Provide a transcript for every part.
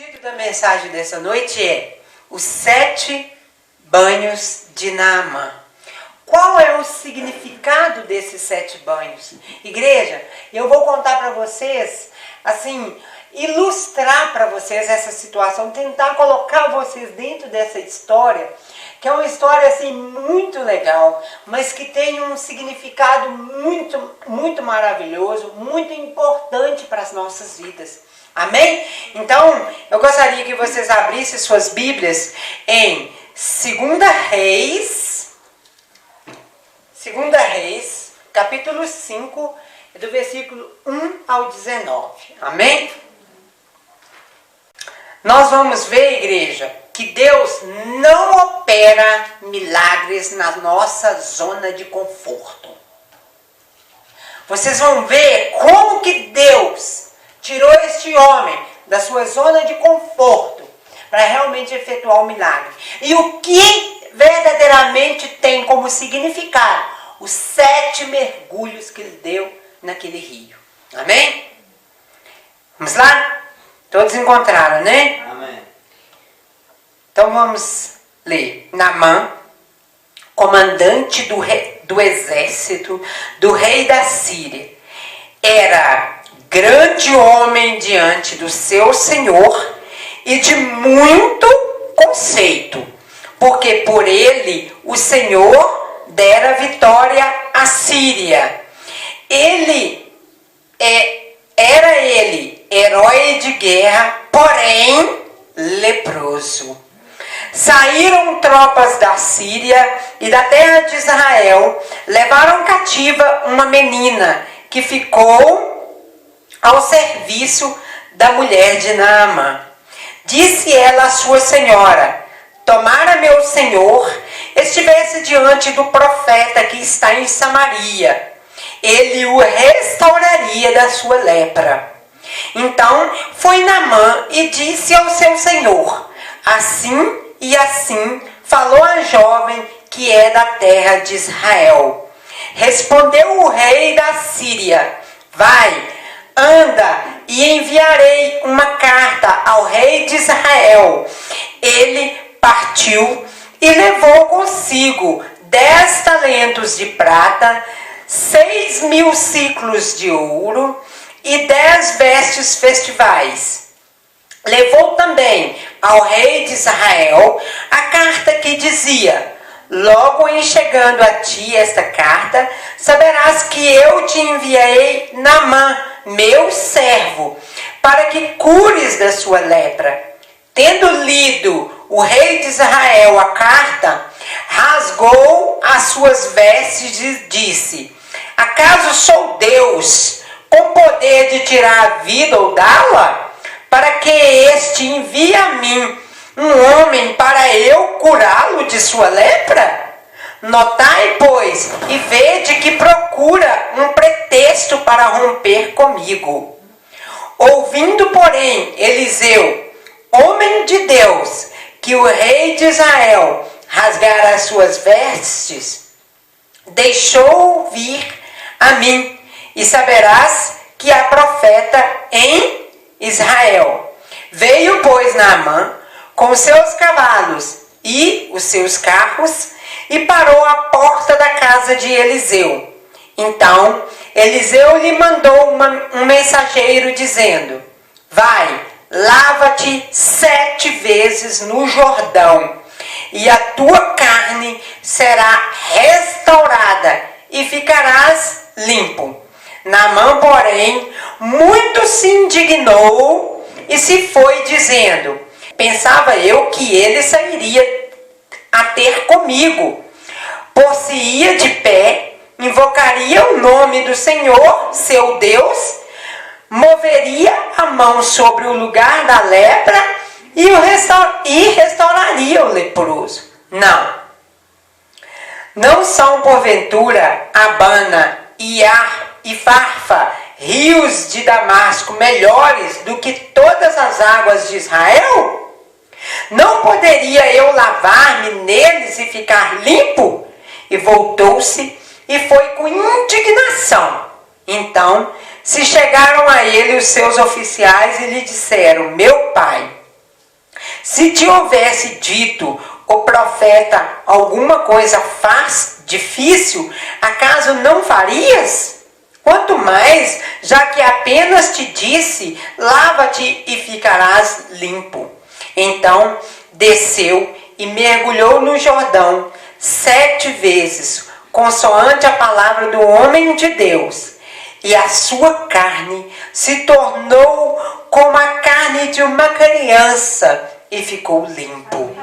título da mensagem dessa noite é Os 7 banhos de Naamã. Qual é o significado desses 7 banhos? Igreja, eu vou contar para vocês, assim, ilustrar para vocês essa situação, tentar colocar vocês dentro dessa história, que é uma história assim muito legal, mas que tem um significado muito maravilhoso, muito importante para as nossas vidas. Amém? Então, eu gostaria que vocês abrissem suas Bíblias em 2 Reis, capítulo 5, do versículo 1 ao 19. Amém? Nós vamos ver, igreja, que Deus não opera milagres na nossa zona de conforto. Vocês vão ver como que Deus tirou este homem da sua zona de conforto para realmente efetuar o milagre. E o que verdadeiramente tem como significado os 7 mergulhos que ele deu naquele rio. Amém? Vamos lá? Todos encontraram, né? Amém. Então vamos ler. Naamã, comandante do exército do rei da Síria, era grande homem diante do seu senhor e de muito conceito, porque por ele o Senhor dera vitória à Síria. Era ele herói de guerra, porém leproso. Saíram tropas da Síria e da terra de Israel, levaram cativa uma menina que ficou ao serviço da mulher de Naamã. Disse ela à sua senhora: tomara meu senhor estivesse diante do profeta que está em Samaria, ele o restauraria da sua lepra. Então foi Naamã e disse ao seu senhor: assim e assim falou a jovem que é da terra de Israel. Respondeu o rei da Síria: vai, anda, e enviarei uma carta ao rei de Israel. Ele partiu e levou consigo 10 talentos de prata, 6.000 ciclos de ouro e 10 vestes festivais. Levou também ao rei de Israel a carta que dizia: logo em chegando a ti esta carta, saberás que eu te enviei Naamã, meu servo, para que cures da sua lepra. Tendo lido o rei de Israel a carta, rasgou as suas vestes e disse: acaso sou Deus, com poder de tirar a vida ou dá-la? Para que este envie a mim um homem para eu curá-lo de sua lepra? Notai, pois, e vede que procura um pretexto para romper comigo. Ouvindo, porém, Eliseu, homem de Deus, que o rei de Israel rasgara as suas vestes, deixou vir a mim, e saberás que há profeta em Israel. Veio, pois, Naamã com os seus cavalos e os seus carros e parou à porta da casa de Eliseu. Então Eliseu lhe mandou um mensageiro dizendo: vai, lava-te 7 vezes no Jordão, e a tua carne será restaurada e ficarás limpo. Naamã, porém, muito se indignou e se foi dizendo: pensava eu que ele sairia a ter comigo, por-se-ia de pé, invocaria o nome do Senhor, seu Deus, moveria a mão sobre o lugar da lepra e restauraria o leproso. Não são porventura Abana e Ar e Farfa, rios de Damasco, melhores do que todas as águas de Israel? Não poderia eu lavar-me neles e ficar limpo? E voltou-se e foi com indignação. Então se chegaram a ele os seus oficiais e lhe disseram: meu pai, Se te houvesse dito o profeta alguma coisa difícil, acaso não farias? Quanto mais, já que apenas te disse, lava-te e ficarás limpo. Então desceu e mergulhou no Jordão 7 vezes, consoante a palavra do homem de Deus. E a sua carne se tornou como a carne de uma criança e ficou limpo.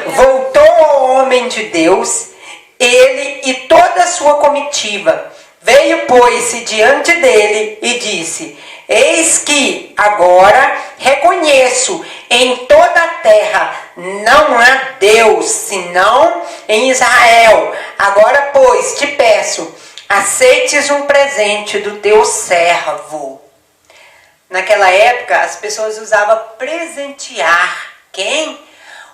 Voltou ao homem de Deus, ele e toda a sua comitiva. Veio, pôs-se diante dele e disse: eis que agora reconheço em toda a terra não há Deus senão em Israel. Agora, pois, te peço, aceites um presente do teu servo. Naquela época, as pessoas usavam presentear. Quem?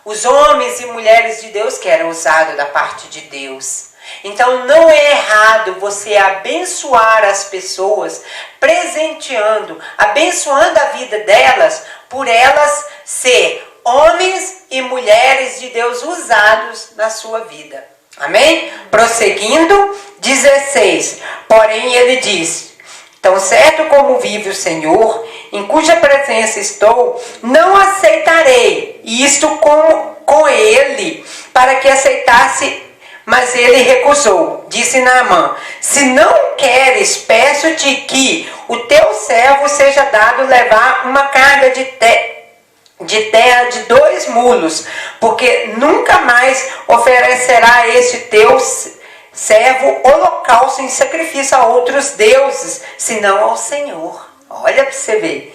Os homens e mulheres de Deus que eram usados da parte de Deus. Então não é errado você abençoar as pessoas, presenteando, abençoando a vida delas, por elas ser homens e mulheres de Deus usados na sua vida. Amém? Prosseguindo, 16. Porém ele diz: tão certo como vive o Senhor, em cuja presença estou, não aceitarei isto com ele, para que aceitasse. Mas ele recusou. Disse Naamã: se não queres, peço-te que o teu servo seja dado levar uma carga de terra de 2 mulos, porque nunca mais oferecerá este teu servo holocausto em sacrifício a outros deuses, senão ao Senhor. Olha para você ver.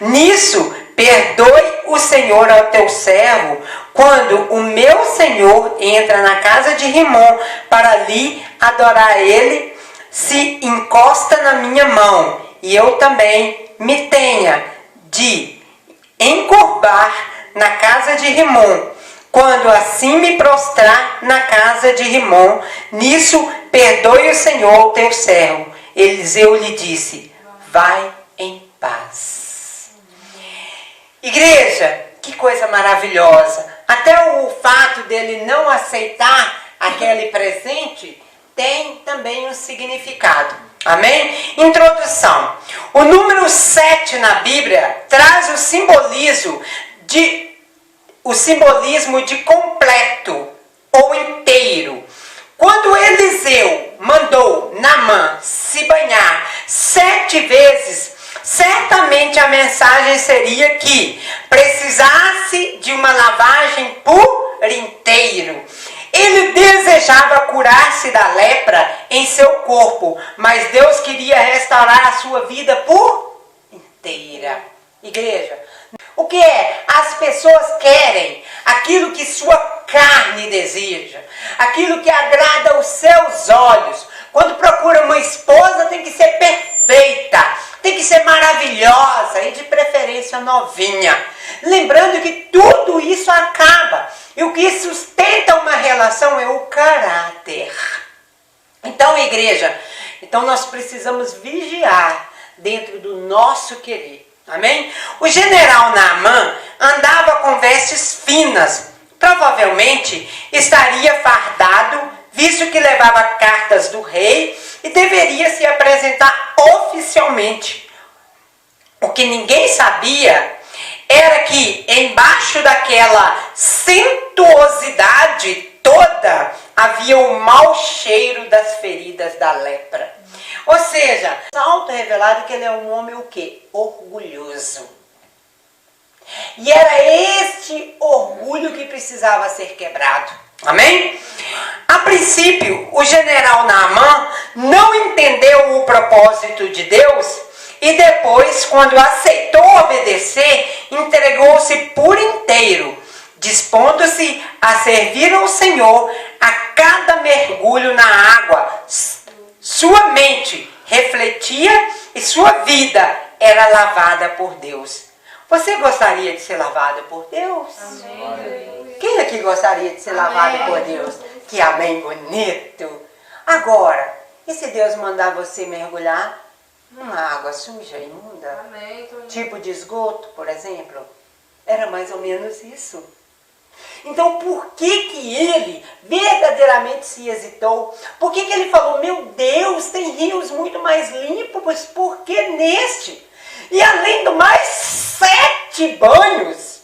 Nisso, perdoe o Senhor ao teu servo, quando o meu senhor entra na casa de Rimom para ali adorar ele, se encosta na minha mão, e eu também me tenha de encurvar na casa de Rimom, quando assim me prostrar na casa de Rimom. Nisso, perdoe o Senhor ao teu servo. Eliseu lhe disse: vai em paz. Igreja, que coisa maravilhosa. Até o fato dele não aceitar aquele presente tem também um significado. Amém? Introdução. O número 7 na Bíblia traz o simbolismo de completo ou inteiro. Quando Eliseu mandou Naamã se banhar 7 vezes, certamente a mensagem seria que precisasse de uma lavagem por inteiro. Ele desejava curar-se da lepra em seu corpo, mas Deus queria restaurar a sua vida por inteira. Igreja, o que é? As pessoas querem aquilo que sua carne deseja, aquilo que agrada os seus olhos. Quando procura uma esposa, tem que ser perfeita, tem que ser maravilhosa e de preferência novinha. Lembrando que tudo isso acaba. E o que sustenta uma relação é o caráter. Então, igreja, nós precisamos vigiar dentro do nosso querer. Amém? O general Naamã andava com vestes finas. Provavelmente estaria fardado, visto que levava cartas do rei e deveria se apresentar oficialmente. O que ninguém sabia era que embaixo daquela suntuosidade toda havia o mau cheiro das feridas da lepra. Ou seja, auto-revelado que ele é um homem o quê? Orgulhoso. E era este orgulho que precisava ser quebrado. Amém? A princípio, o general Naamã não entendeu o propósito de Deus e depois, quando aceitou obedecer, entregou-se por inteiro, dispondo-se a servir ao Senhor a cada mergulho na água. Sua mente refletia e sua vida era lavada por Deus. Você gostaria de ser lavado por Deus? Amém. Quem aqui gostaria de ser lavado por Deus? Que amém bonito! Agora, e se Deus mandar você mergulhar numa água suja, imunda? Amém. Tipo de esgoto, por exemplo? Era mais ou menos isso. Então, por que ele verdadeiramente se hesitou? Por que ele falou, meu Deus, tem rios muito mais limpos, por que neste? E além do mais, 7 banhos.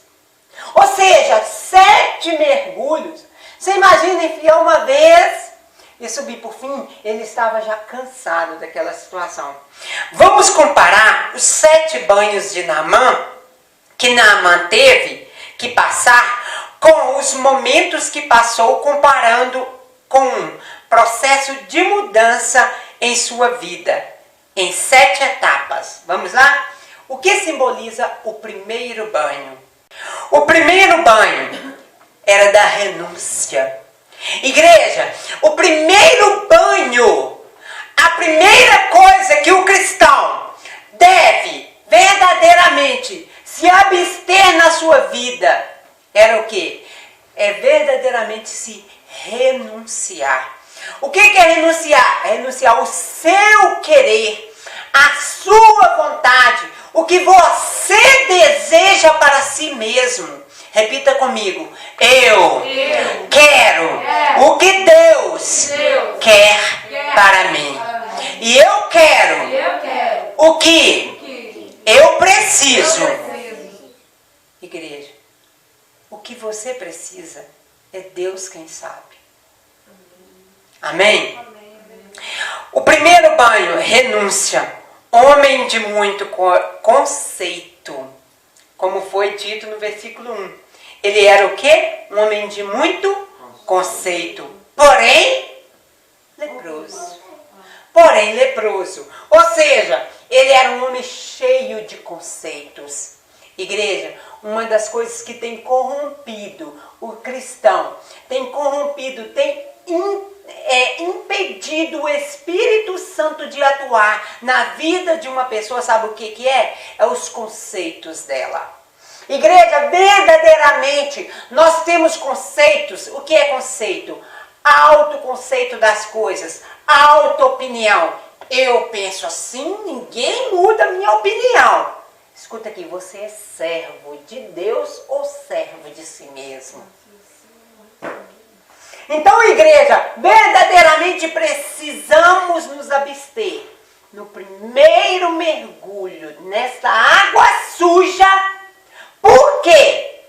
Ou seja, 7 mergulhos. Você imagina enfiar uma vez e subir por fim? Ele estava já cansado daquela situação. Vamos comparar os 7 banhos de Naamã, que Naamã teve que passar, com os momentos que passou, comparando com um processo de mudança em sua vida, em 7 etapas. Vamos lá? O que simboliza o primeiro banho? O primeiro banho era da renúncia. Igreja, o primeiro banho, a primeira coisa que o cristão deve verdadeiramente se abster na sua vida, era o quê? É verdadeiramente se renunciar. O que é renunciar? É renunciar ao seu querer, a sua vontade, o que você deseja para si mesmo. Repita comigo. Eu quero o que Deus quer para mim. E eu quero o que eu preciso. Igreja, o que você precisa é Deus quem sabe. Amém? O primeiro banho, renúncia. Homem de muito conceito. Como foi dito no versículo 1. Ele era o quê? Um homem de muito conceito. Porém, leproso. Porém, leproso. Ou seja, ele era um homem cheio de conceitos. Igreja, uma das coisas que tem corrompido o cristão, tem corrompido, tem impedido o Espírito Santo de atuar na vida de uma pessoa, sabe o que é? É os conceitos dela. Igreja, verdadeiramente, nós temos conceitos. O que é conceito? Autoconceito das coisas, auto-opinião. Eu penso assim, ninguém muda a minha opinião. Escuta aqui, você é servo de Deus ou servo de si mesmo? Então, igreja, verdadeiramente precisamos nos abster no primeiro mergulho nesta água suja. Por quê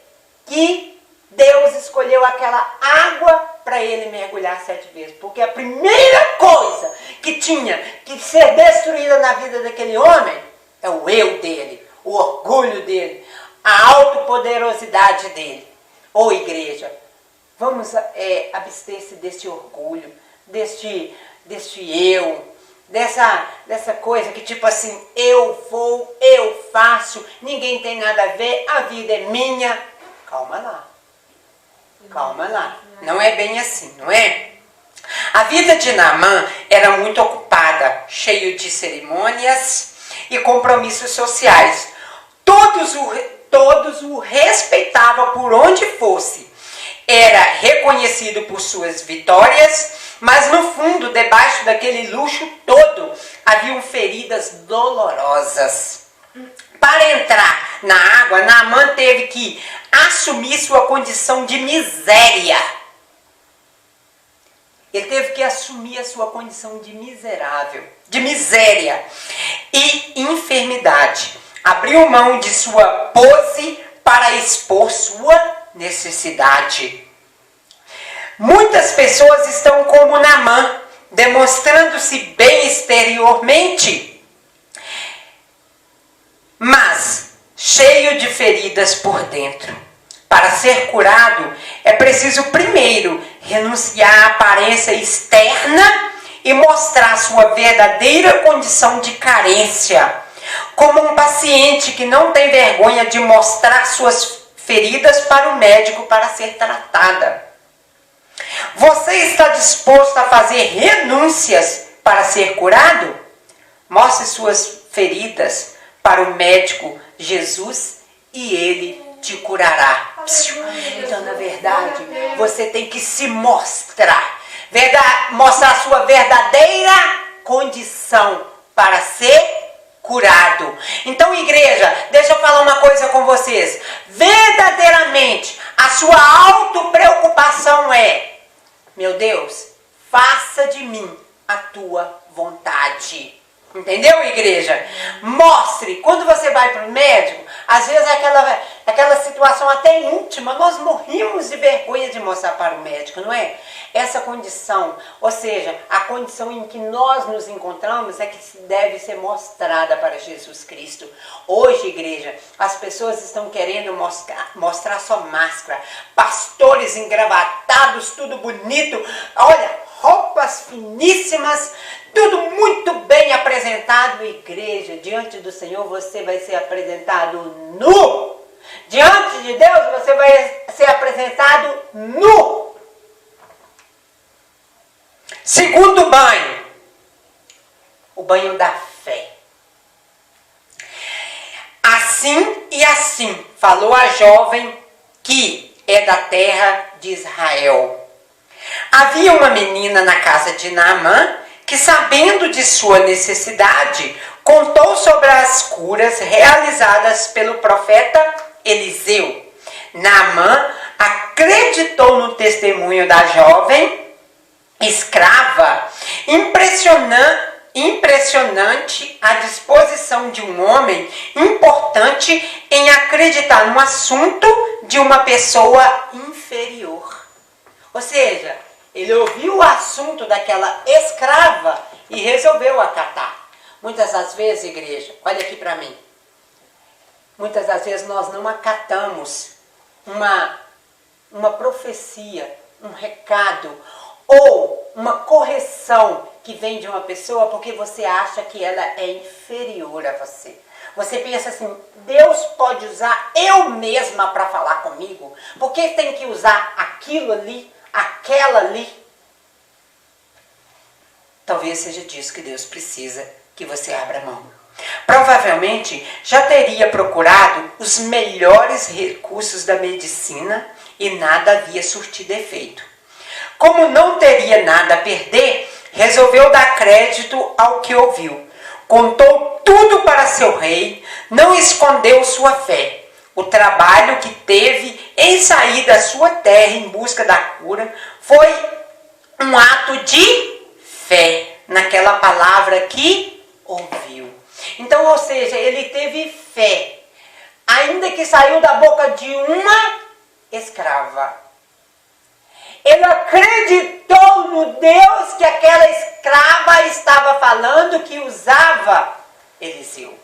que Deus escolheu aquela água para ele mergulhar 7 vezes? Porque a primeira coisa que tinha que ser destruída na vida daquele homem é o eu dele, o orgulho dele, a autopoderosidade dele. Ô igreja, vamos abster-se deste orgulho, deste eu, dessa coisa que tipo assim, eu vou, eu faço, ninguém tem nada a ver, a vida é minha. Calma lá. Calma lá. Não é bem assim, não é? A vida de Naamã era muito ocupada, cheio de cerimônias e compromissos sociais. Todos o respeitavam por onde fosse. Era reconhecido por suas vitórias, mas no fundo, debaixo daquele luxo todo, haviam feridas dolorosas. Para entrar na água, Naamã teve que assumir sua condição de miséria. Ele teve que assumir a sua condição de miserável, de miséria e enfermidade. Abriu mão de sua pose para expor sua necessidade. Muitas pessoas estão como Naamã, demonstrando-se bem exteriormente, mas cheio de feridas por dentro. Para ser curado, é preciso primeiro renunciar à aparência externa e mostrar sua verdadeira condição de carência. Como um paciente que não tem vergonha de mostrar suas feridas para o médico para ser tratada. Você está disposto a fazer renúncias para ser curado? Mostre suas feridas para o médico Jesus e ele te curará. Então, na verdade, você tem que se mostrar. Mostrar a sua verdadeira condição para ser curado. Então, igreja, deixa eu falar uma coisa com vocês. Verdadeiramente, a sua autopreocupação é: meu Deus, faça de mim a tua vontade. Entendeu, igreja? Mostre. Quando você vai para o médico, às vezes aquela situação até íntima, nós morrimos de vergonha de mostrar para o médico, não é? Essa condição, ou seja, a condição em que nós nos encontramos é que deve ser mostrada para Jesus Cristo. Hoje, igreja, as pessoas estão querendo mostrar só máscara, pastores engravatados, tudo bonito, olha, roupas finíssimas, tudo muito bem apresentado. Igreja, diante do Senhor você vai ser apresentado nu. Diante de Deus você vai ser apresentado nu. Segundo banho, o banho da fé. Assim e assim falou a jovem que é da terra de Israel. Havia uma menina na casa de Naamã que, sabendo de sua necessidade, contou sobre as curas realizadas pelo profeta Eliseu. Naamã acreditou no testemunho da jovem escrava. Impressionante a disposição de um homem importante em acreditar no assunto de uma pessoa inferior. Ou seja, ele ouviu o assunto daquela escrava e resolveu acatar. Muitas das vezes, igreja, olha aqui para mim. Muitas das vezes nós não acatamos uma profecia, um recado ou uma correção que vem de uma pessoa porque você acha que ela é inferior a você. Você pensa assim: Deus pode usar eu mesma para falar comigo? Por que tem que usar aquilo ali, aquela ali? Talvez seja disso que Deus precisa que você abra mão. Provavelmente já teria procurado os melhores recursos da medicina e nada havia surtido efeito. Como não teria nada a perder, resolveu dar crédito ao que ouviu. Contou tudo para seu rei, não escondeu sua fé. O trabalho que teve em sair da sua terra em busca da cura foi um ato de fé naquela palavra que ouviu. Então, ou seja, ele teve fé, ainda que saiu da boca de uma escrava. Ele acreditou no Deus que aquela escrava estava falando, que usava Eliseu.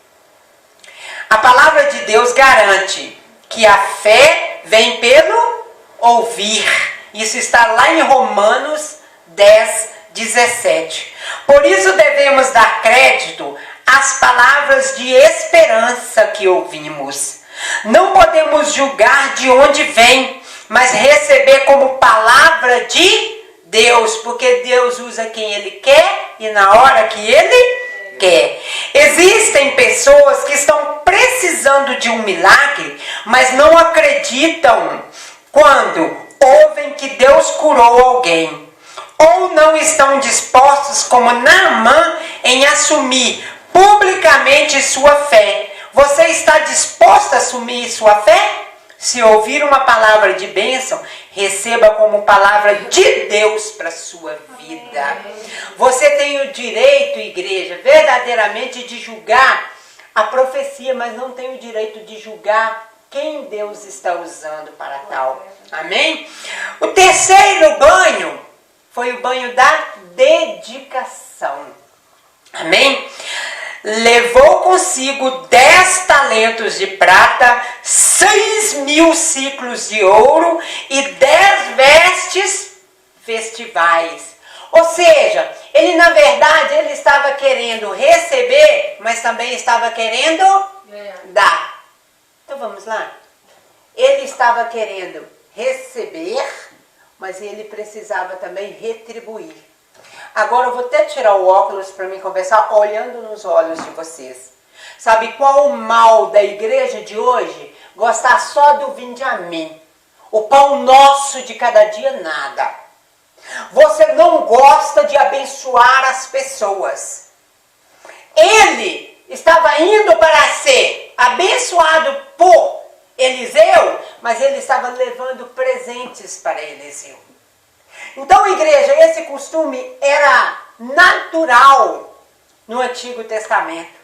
A palavra de Deus garante que a fé vem pelo ouvir. Isso está lá em Romanos 10, 17. Por isso devemos dar crédito às palavras de esperança que ouvimos. Não podemos julgar de onde vem, mas receber como palavra de Deus, porque Deus usa quem Ele quer e na hora que Ele quer. Existem pessoas que estão precisando de um milagre, mas não acreditam quando ouvem que Deus curou alguém. Ou não estão dispostos, como Naamã, em assumir publicamente sua fé. Você está disposto a assumir sua fé? Se ouvir uma palavra de bênção, receba como palavra de Deus para a sua vida. Você tem o direito, igreja, verdadeiramente de julgar a profecia, mas não tem o direito de julgar quem Deus está usando para tal. Amém? O terceiro banho foi o banho da dedicação. Amém? Levou consigo 10 talentos de prata, 6.000 ciclos de ouro e 10 vestes festivais. Ou seja, ele na verdade ele estava querendo receber, mas também estava querendo dar. Então vamos lá. Ele estava querendo receber, mas ele precisava também retribuir. Agora eu vou até tirar o óculos para mim conversar olhando nos olhos de vocês. Sabe qual o mal da igreja de hoje? Gostar só do vinde a mim. O pão nosso de cada dia, nada. Você não gosta de abençoar as pessoas. Ele estava indo para ser abençoado por Eliseu, mas ele estava levando presentes para Eliseu. Então, igreja, esse costume era natural no Antigo Testamento.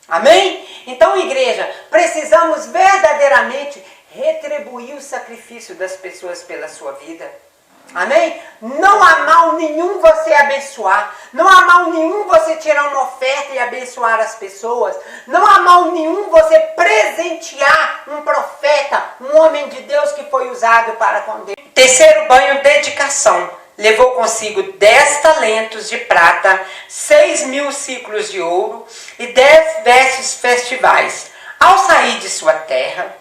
Amém? Então, igreja, precisamos verdadeiramente retribuir o sacrifício das pessoas pela sua vida. Amém? Não há mal nenhum você abençoar. Não há mal nenhum você tirar uma oferta e abençoar as pessoas. Não há mal nenhum você presentear um profeta, um homem de Deus que foi usado para com Deus. Terceiro banho, dedicação. Levou consigo 10 talentos de prata, 6.000 ciclos de ouro e 10 vestes festivais. Ao sair de sua terra,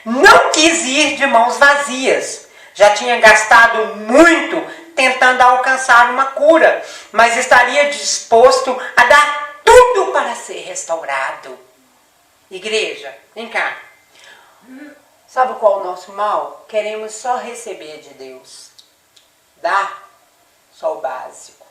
não quis ir de mãos vazias. Já tinha gastado muito tentando alcançar uma cura, mas estaria disposto a dar tudo para ser restaurado. Igreja, vem cá. Sabe qual é o nosso mal? Queremos só receber de Deus. Dar só o básico.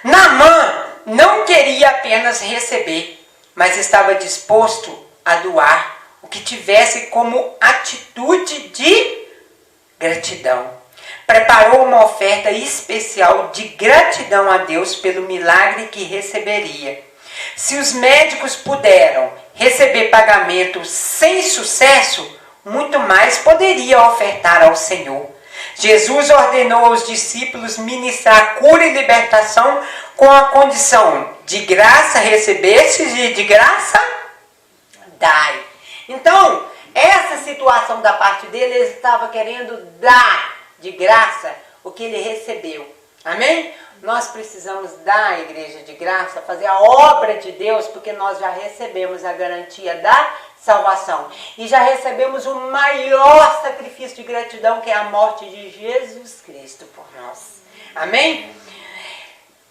Naamã não queria apenas receber, mas estava disposto a doar o que tivesse como atitude de gratidão. Preparou uma oferta especial de gratidão a Deus pelo milagre que receberia. Se os médicos puderam receber pagamento sem sucesso, muito mais poderia ofertar ao Senhor. Jesus ordenou aos discípulos ministrar cura e libertação com a condição: de graça recebestes e de graça dai. Então, essa situação da parte dele, ele estava querendo dar de graça o que ele recebeu. Amém? Nós precisamos dar à igreja de graça, fazer a obra de Deus, porque nós já recebemos a garantia da salvação. E já recebemos o maior sacrifício de gratidão, que é a morte de Jesus Cristo por nós. Amém?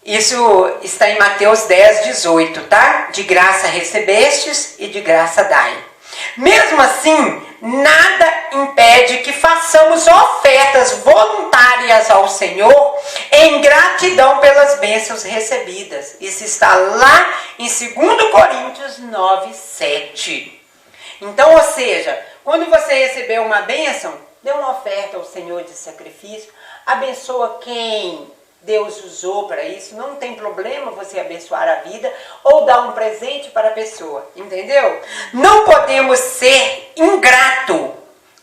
Isso está em Mateus 10, 18, tá? De graça recebestes e de graça dai. Mesmo assim, nada impede que façamos ofertas voluntárias ao Senhor em gratidão pelas bênçãos recebidas. Isso está lá em 2 Coríntios 9, 7. Então, ou seja, quando você receber uma bênção, dê uma oferta ao Senhor de sacrifício, abençoa quem Deus usou para isso. Não tem problema você abençoar a vida ou dar um presente para a pessoa, entendeu? Não podemos ser ingrato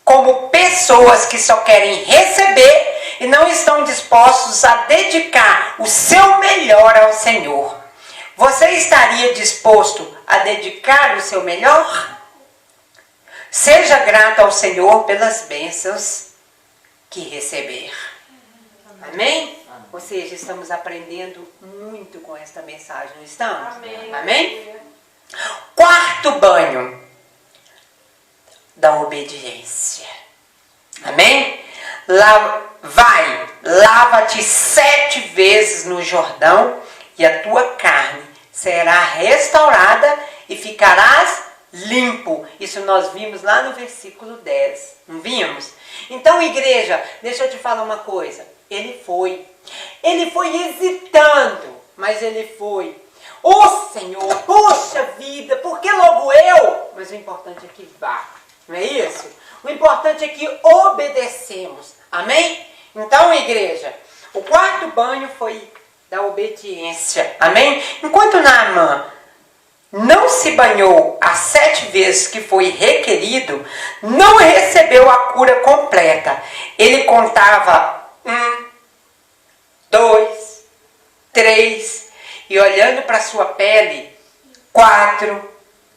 como pessoas que só querem receber e não estão dispostos a dedicar o seu melhor ao Senhor. Você estaria disposto a dedicar o seu melhor? Seja grato ao Senhor pelas bênçãos que receber. Amém? Ou seja, estamos aprendendo muito com esta mensagem, não estamos? Amém. Amém? Quarto banho da obediência. Amém? Lava-te 7 vezes no Jordão e a tua carne será restaurada e ficarás limpo. Isso nós vimos lá no versículo 10. Não vimos? Então, igreja, deixa eu te falar uma coisa. Ele foi hesitando, mas ele foi. Senhor, poxa vida, por que logo eu? Mas o importante é que vá, não é isso? O importante é que obedecemos, amém? Então, igreja, o quarto banho foi da obediência, amém? Enquanto Naamã não se banhou as 7 vezes que foi requerido, não recebeu a cura completa. Ele contava 1, 2, 3, e olhando para sua pele, 4,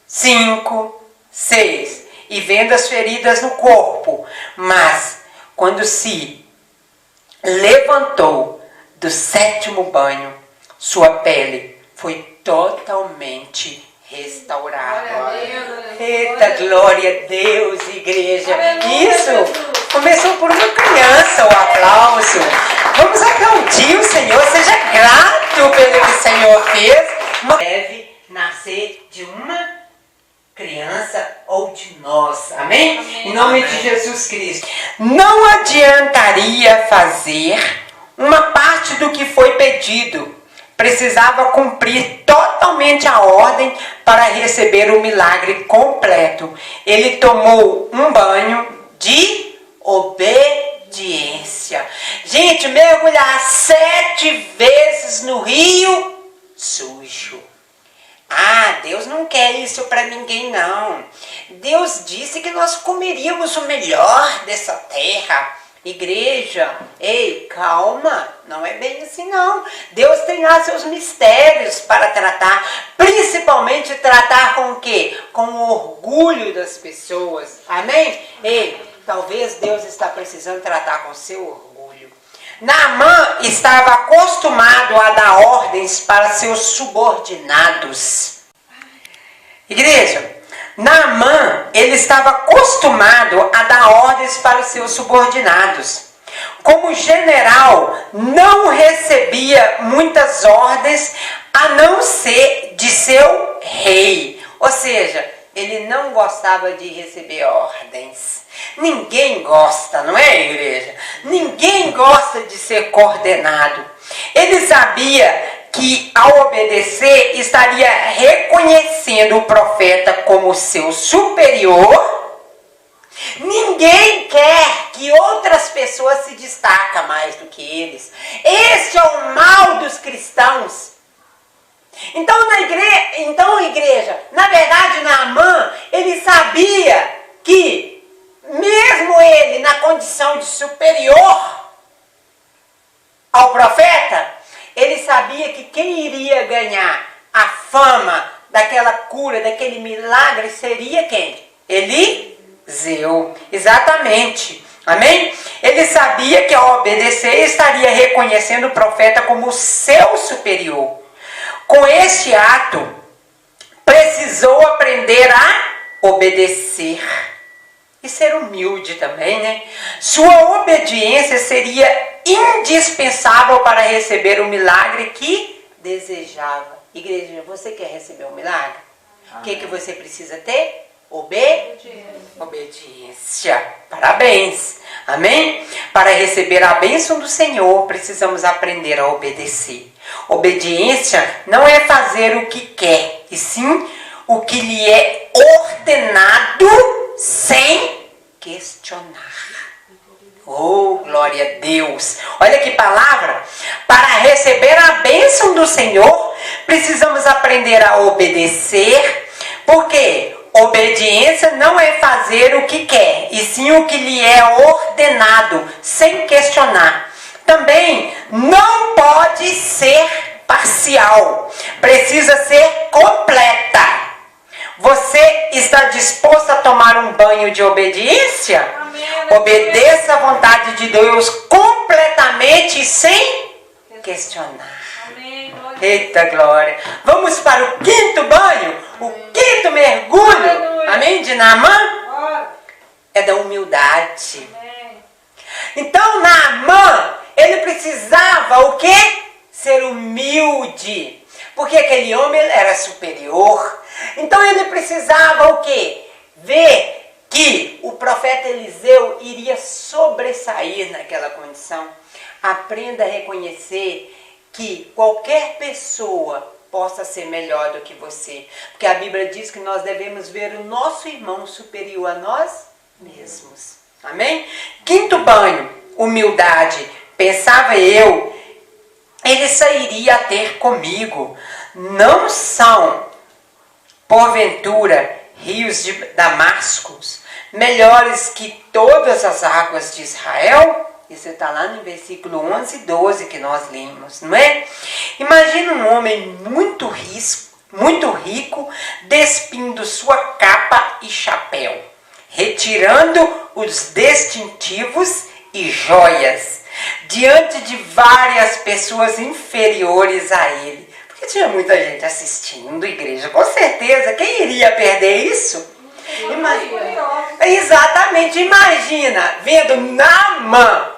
5, 6, e vendo as feridas no corpo. Mas, quando se levantou do 7º banho, sua pele foi totalmente restaurada. Eita, glória a Deus, igreja. Isso começou por uma criança, o aplauso. Vamos aplaudir o Senhor, seja grato pelo que o Senhor fez. Deve nascer de uma criança ou de nós, amém? Amém. Em nome de Jesus Cristo. Não adiantaria fazer uma parte do que foi pedido. precisava cumprir totalmente a ordem para receber o milagre completo. Ele tomou um banho de obediência. Gente, mergulhar 7 vezes no rio sujo. Ah, Deus não quer isso para ninguém, não. Deus disse que nós comeríamos o melhor dessa terra. Igreja, ei, calma, não é bem assim não. Deus tem lá seus mistérios para tratar, principalmente tratar com o quê? Com o orgulho das pessoas, amém? Ei, talvez Deus está precisando tratar com o seu orgulho. Naamã estava acostumado a dar ordens para seus subordinados. Igreja, Naamã, ele estava acostumado a dar ordens para os seus subordinados. Como general, não recebia muitas ordens a não ser de seu rei. Ou seja, ele não gostava de receber ordens. Ninguém gosta, não é, igreja? Ninguém gosta de ser coordenado. Ele sabia que ao obedecer estaria reconhecendo o profeta como seu superior. Ninguém quer que outras pessoas se destacem mais do que eles. Esse é o mal dos cristãos. Então, igreja, na verdade, Naamã, ele sabia que, mesmo ele na condição de superior ao profeta, ele sabia que quem iria ganhar a fama daquela cura, daquele milagre, seria quem? Eliseu. Exatamente. Amém? Ele sabia que ao obedecer estaria reconhecendo o profeta como seu superior. Com este ato, precisou aprender a obedecer. E ser humilde também, né? Sua obediência seria indispensável para receber o milagre que desejava. Igreja, você quer receber um milagre? O que você precisa ter? Obediência. Parabéns. Amém? Para receber a bênção do Senhor, precisamos aprender a obedecer. Obediência não é fazer o que quer, e sim o que lhe é ordenado sem questionar. Oh, glória a Deus! Olha que palavra! Para receber a bênção do Senhor, precisamos aprender a obedecer, porque obediência não é fazer o que quer, e sim o que lhe é ordenado, sem questionar. Também não pode ser parcial, precisa ser completa. Você está disposto a tomar um banho de obediência? Amém. Obedeça a vontade de Deus completamente, sem questionar. Amém. Eita glória! Vamos para o 5º banho, o 5º mergulho. Aleluia. Amém? De Naamã? É da humildade. Amém. Então Naamã, ele precisava o quê? Ser humilde. Porque aquele homem era superior. Então ele precisava o quê? Ver que o profeta Eliseu iria sobressair naquela condição. Aprenda a reconhecer que qualquer pessoa possa ser melhor do que você. Porque a Bíblia diz que nós devemos ver o nosso irmão superior a nós mesmos. Amém? 5º banho, humildade. Pensava eu, ele sairia a ter comigo. Não são, porventura, rios de Damascus melhores que todas as águas de Israel? Isso está lá no versículo 11 e 12 que nós lemos, não é? Imagina um homem muito rico, despindo sua capa e chapéu, retirando os distintivos e joias, diante de várias pessoas inferiores a ele. Porque tinha muita gente assistindo, igreja, com certeza. Quem iria perder isso? Exatamente, imagina vendo Naamã,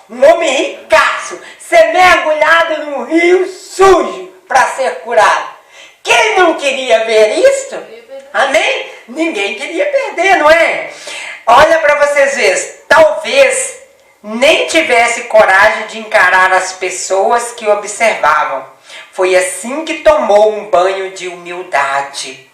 um homem ricaço, ser mergulhado num rio sujo para ser curado. Quem não queria ver isto? Amém? Ninguém queria perder, não é? Olha para vocês verem, talvez nem tivesse coragem de encarar as pessoas que observavam, Foi assim que tomou um banho de humildade.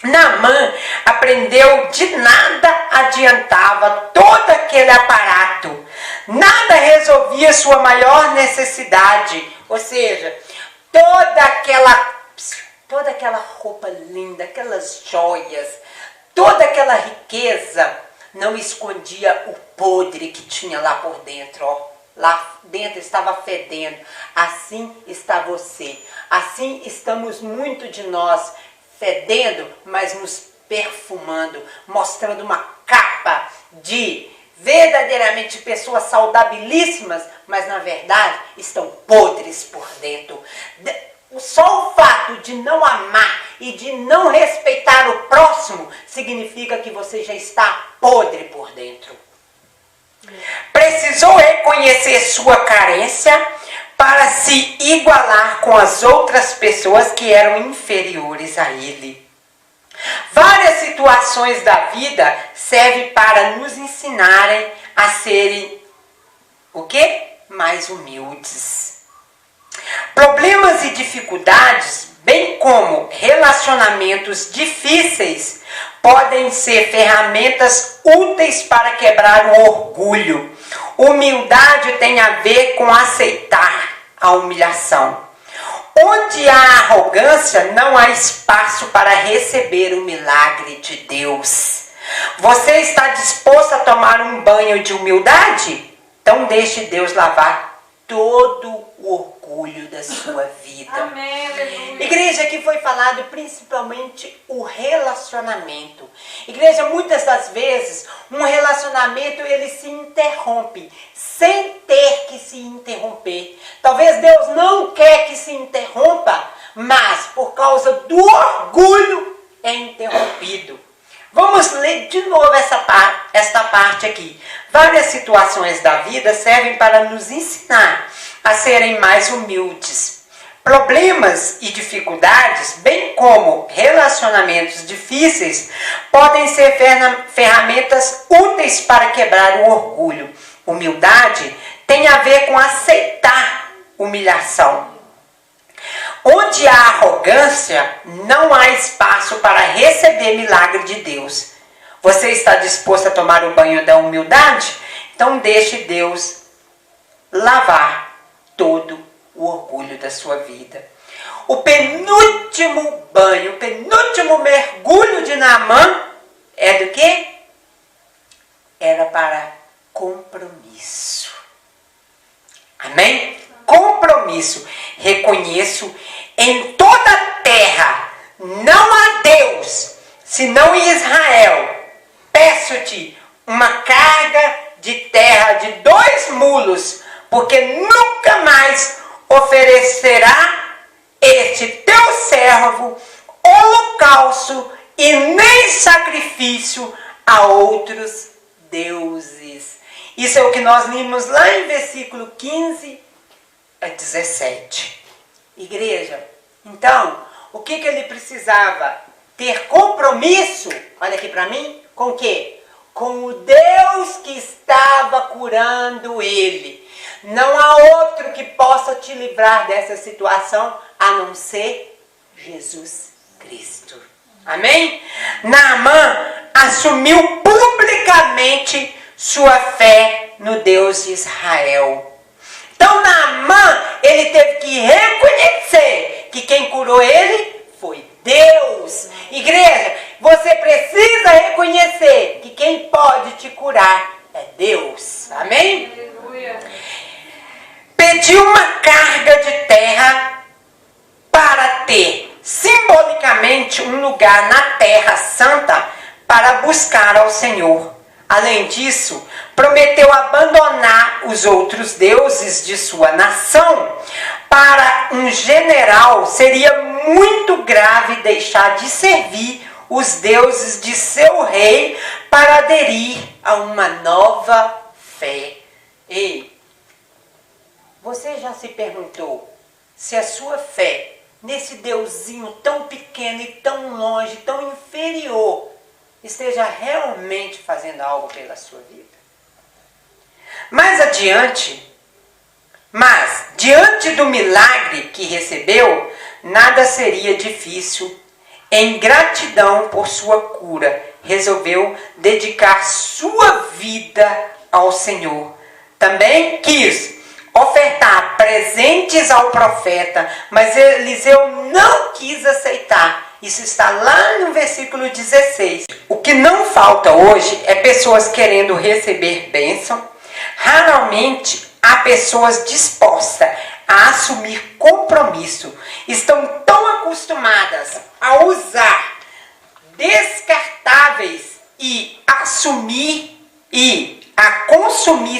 Naamã aprendeu de nada adiantava todo aquele aparato. Nada resolvia sua maior necessidade. Ou seja, toda aquela roupa linda, aquelas joias, toda aquela riqueza não escondia o podre que tinha lá por dentro. Ó. Lá dentro estava fedendo. Assim está você. Assim estamos muito de nós, fedendo, mas nos perfumando, mostrando uma capa de verdadeiramente pessoas saudabilíssimas, mas na verdade estão podres por dentro. Só o fato de não amar e de não respeitar o próximo significa que você já está podre por dentro. Precisou reconhecer sua carência para se igualar com as outras pessoas que eram inferiores a ele. Várias situações da vida servem para nos ensinarem a serem o quê? Mais humildes. Problemas e dificuldades, bem como relacionamentos difíceis, podem ser ferramentas úteis para quebrar o orgulho. Humildade tem a ver com aceitar a humilhação. Onde há arrogância, não há espaço para receber o milagre de Deus. Você está disposto a tomar um banho de humildade? Então deixe Deus lavar todo o orgulho da sua vida. Amém, aleluia. Igreja, aqui foi falado principalmente o relacionamento. Igreja, muitas das vezes, um relacionamento ele se interrompe sem ter que se interromper. Talvez Deus não quer que se interrompa, mas por causa do orgulho é interrompido. Vamos ler de novo esta parte aqui. Várias situações da vida servem para nos ensinar a serem mais humildes. Problemas e dificuldades, bem como relacionamentos difíceis, podem ser ferramentas úteis para quebrar o orgulho. Humildade tem a ver com aceitar humilhação. Onde há arrogância, não há espaço para receber milagre de Deus. Você está disposto a tomar o banho da humildade? Então deixe Deus lavar todo o orgulho da sua vida. O penúltimo banho, o penúltimo mergulho de Naamã é do quê? Era para compromisso. Amém? Compromisso. Reconheço em toda a terra não há Deus, senão em Israel. Peço-te uma carga de terra de 2 mulos, porque nunca mais oferecerá este teu servo holocausto e nem sacrifício a outros deuses. Isso é o que nós lemos lá em versículo 15 a 17. Igreja, então, o que ele precisava? Ter compromisso, olha aqui para mim, com o quê? Com o Deus que estava curando ele. Não há outro que possa te livrar dessa situação a não ser Jesus Cristo. Amém? Naamã assumiu publicamente sua fé no Deus de Israel. Então Naamã, ele teve que reconhecer que quem curou ele foi Deus. Igreja, você precisa reconhecer que quem pode te curar é Deus. Amém? Aleluia. Pediu uma carga de terra para ter simbolicamente um lugar na terra santa para buscar ao Senhor. Além disso, prometeu abandonar os outros deuses de sua nação. Para um general, seria muito grave deixar de servir os deuses de seu rei para aderir a uma nova fé. Ei, você já se perguntou se a sua fé nesse deusinho tão pequeno e tão longe, tão inferior, esteja realmente fazendo algo pela sua vida? Mais adiante, Mas, diante do milagre que recebeu, nada seria difícil. Em gratidão por sua cura, resolveu dedicar sua vida ao Senhor. Também quis ofertar presentes ao profeta, mas Eliseu não quis aceitar. Isso está lá no versículo 16. O que não falta hoje é pessoas querendo receber bênção. Raramente há pessoas dispostas a assumir compromisso. Estão tão acostumadas a usar descartáveis e assumir e a consumir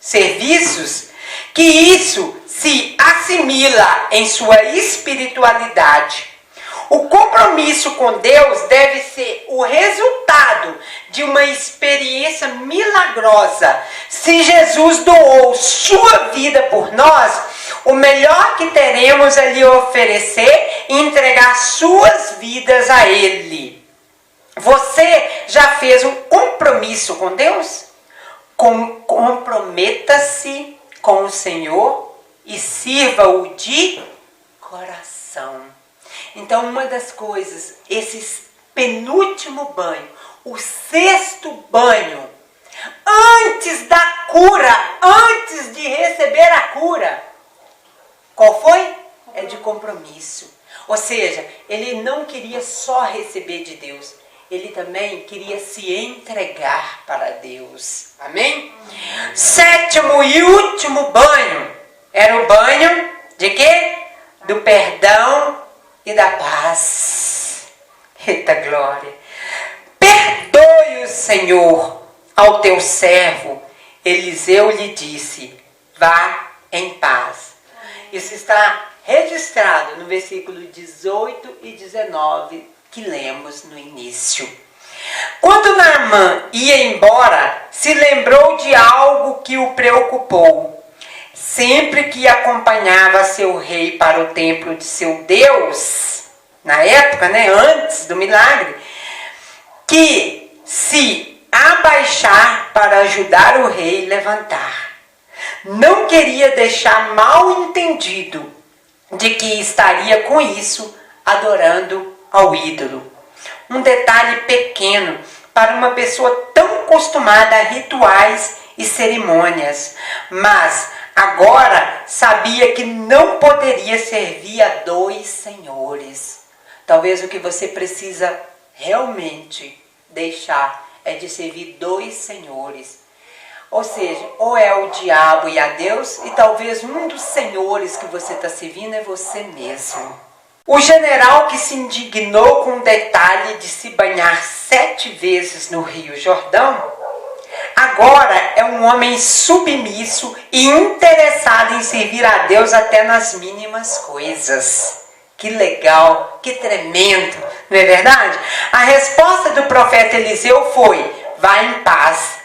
serviços, que isso se assimila em sua espiritualidade. O compromisso com Deus deve ser o resultado de uma experiência milagrosa. Se Jesus doou sua vida por nós, o melhor que teremos é lhe oferecer e entregar suas vidas a Ele. Você já fez um compromisso com Deus? Comprometa-se com o Senhor e sirva-o de coração. Então, uma das coisas, esse penúltimo banho, o sexto banho, antes da cura, antes de receber a cura, qual foi? É de compromisso. Ou seja, ele não queria só receber de Deus, ele também queria se entregar para Deus. Amém? Sétimo e último banho, era o banho de quê? Do perdão e da paz. Eita glória! Perdoe o Senhor ao teu servo. Eliseu lhe disse, vá em paz. Isso está registrado no versículo 18 e 19 que lemos no início. Quando Naamã ia embora, se lembrou de algo que o preocupou. Sempre que acompanhava seu rei para o templo de seu Deus, na época, antes do milagre, que se abaixar para ajudar o rei a levantar. Não queria deixar mal entendido de que estaria com isso adorando ao ídolo. Um detalhe pequeno para uma pessoa tão acostumada a rituais e cerimônias, mas agora sabia que não poderia servir a dois senhores. Talvez o que você precisa realmente deixar é de servir dois senhores. Ou seja, ou é o diabo e a Deus, e talvez um dos senhores que você está servindo é você mesmo. O general que se indignou com o detalhe de se banhar 7 vezes no Rio Jordão, agora é um homem submisso e interessado em servir a Deus até nas mínimas coisas. Que legal, que tremendo, não é verdade? A resposta do profeta Eliseu foi, vá em paz.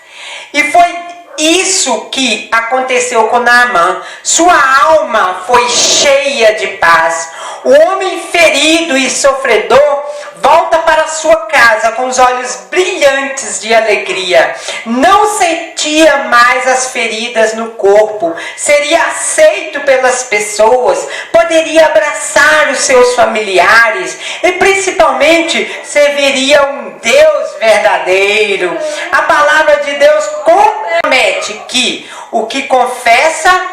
E foi isso que aconteceu com Naamã. Sua alma foi cheia de paz. O homem ferido e sofredor volta para sua casa com os olhos brilhantes de alegria. Não sentia mais as feridas no corpo. Seria aceito pelas pessoas. Poderia abraçar os seus familiares. E principalmente serviria um Deus verdadeiro. A palavra de Deus promete que o que confessa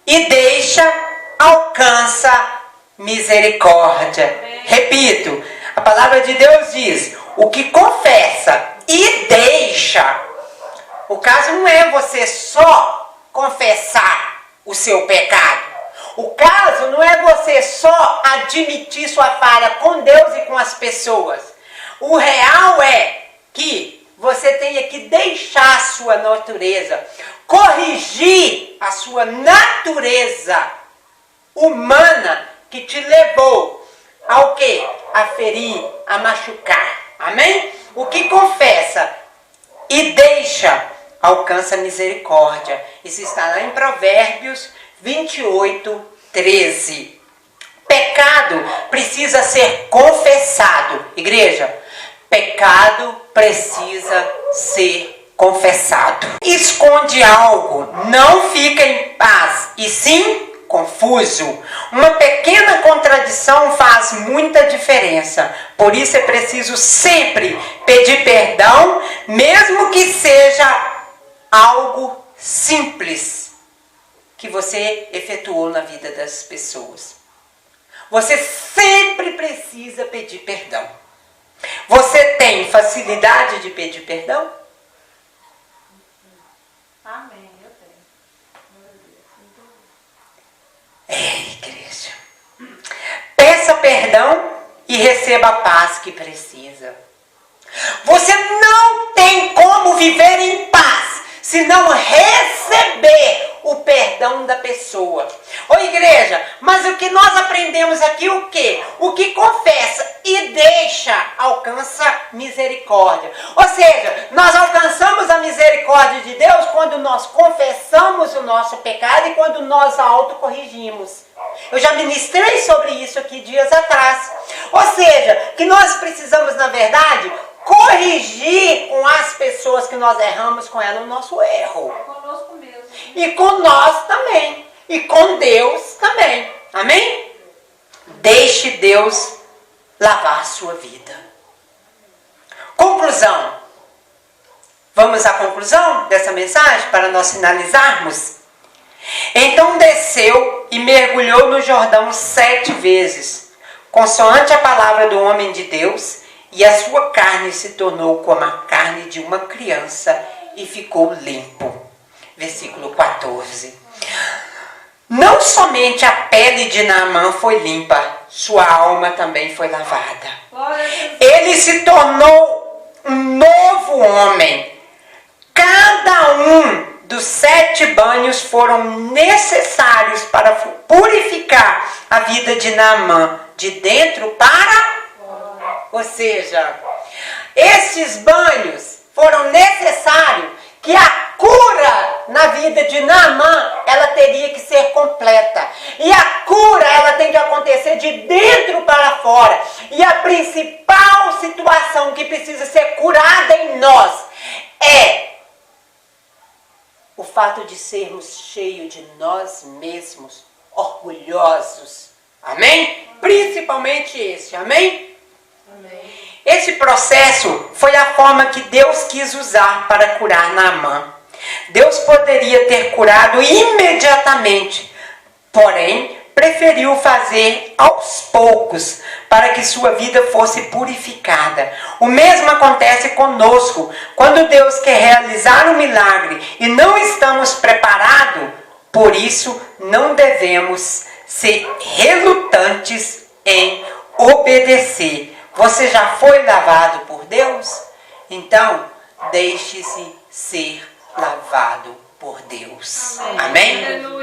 e deixa alcança misericórdia. Repito, a palavra de Deus diz, o que confessa e deixa. O caso não é você só confessar o seu pecado. O caso não é você só admitir sua falha com Deus e com as pessoas. O real é que você tenha que deixar a sua natureza, corrigir a sua natureza humana que te levou ao quê? A ferir, a machucar. Amém? O que confessa e deixa alcança misericórdia. Isso está lá em Provérbios 28, 13. Pecado precisa ser confessado. Igreja, pecado precisa ser confessado. Esconde algo, não fica em paz, e sim confuso. Uma pequena contradição faz muita diferença. Por isso é preciso sempre pedir perdão, mesmo que seja algo simples que você efetuou na vida das pessoas. Você sempre precisa pedir perdão. Você tem facilidade de pedir perdão? Amém, eu tenho. Igreja. Peça perdão e receba a paz que precisa. Você não tem como viver em paz se não receber o perdão da pessoa. Ô igreja, mas o que nós aprendemos aqui, o quê? O que confessa e deixa, alcança misericórdia. Ou seja, nós alcançamos a misericórdia de Deus quando nós confessamos o nosso pecado e quando nós autocorrigimos. Eu já ministrei sobre isso aqui dias atrás. Ou seja, que nós precisamos, na verdade, corrigir com as pessoas que nós erramos com ela o nosso erro. Conosco mesmo. E com nós também. E com Deus também. Amém? Deixe Deus lavar a sua vida. Conclusão. Vamos à conclusão dessa mensagem para nós finalizarmos? Então desceu e mergulhou no Jordão 7 vezes, consoante a palavra do homem de Deus, e a sua carne se tornou como a carne de uma criança e ficou limpo. Versículo 14. Não somente a pele de Naamã foi limpa, sua alma também foi lavada. Ele se tornou um novo homem. Cada um dos 7 banhos foram necessários para purificar a vida de Naamã, de dentro para... Ou seja, esses banhos foram necessários que a cura na vida de Naamã, ela teria que ser completa. E a cura, ela tem que acontecer de dentro para fora. E a principal situação que precisa ser curada em nós é o fato de sermos cheios de nós mesmos, orgulhosos. Amém? Principalmente esse, amém? Amém. Esse processo foi a forma que Deus quis usar para curar Naamã. Deus poderia ter curado imediatamente, porém, preferiu fazer aos poucos para que sua vida fosse purificada. O mesmo acontece conosco. Quando Deus quer realizar um milagre e não estamos preparados, por isso não devemos ser relutantes em obedecer. Você já foi lavado por Deus? Então, deixe-se ser lavado por Deus. Amém? Aleluia.